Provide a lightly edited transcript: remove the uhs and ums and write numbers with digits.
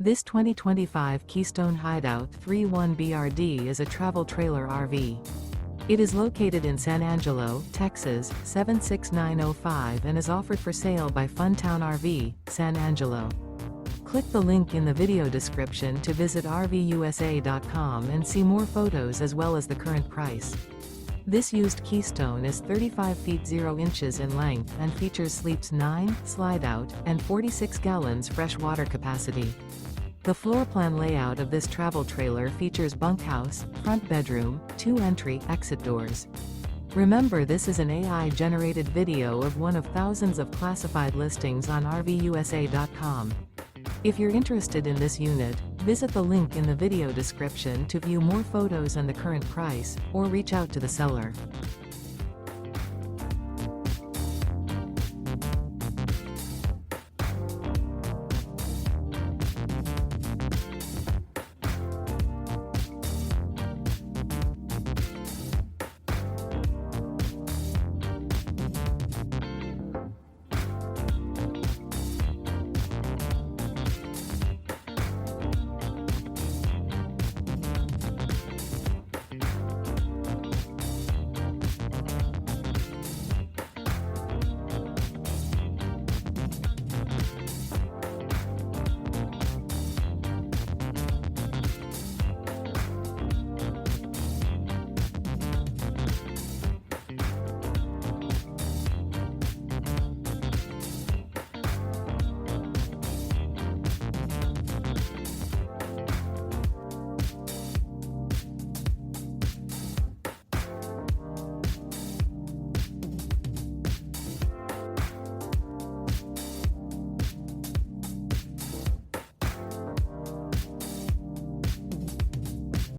This 2025 Keystone Hideout 31BRD is a travel trailer RV. It is located in San Angelo, Texas, 76905 and is offered for sale by Funtown RV, San Angelo. Click the link in the video description to visit RVUSA.com and see more photos as well as the current price. This used Keystone is 35 feet 0 inches in length and features sleeps 9, slide-out, and 46 gallons fresh water capacity. The floor plan layout of this travel trailer features bunkhouse, front bedroom, 2 entry/exit doors. Remember, this is an AI-generated video of one of thousands of classified listings on RVUSA.com. If you're interested in this unit, visit the link in the video description to view more photos and the current price, or reach out to the seller.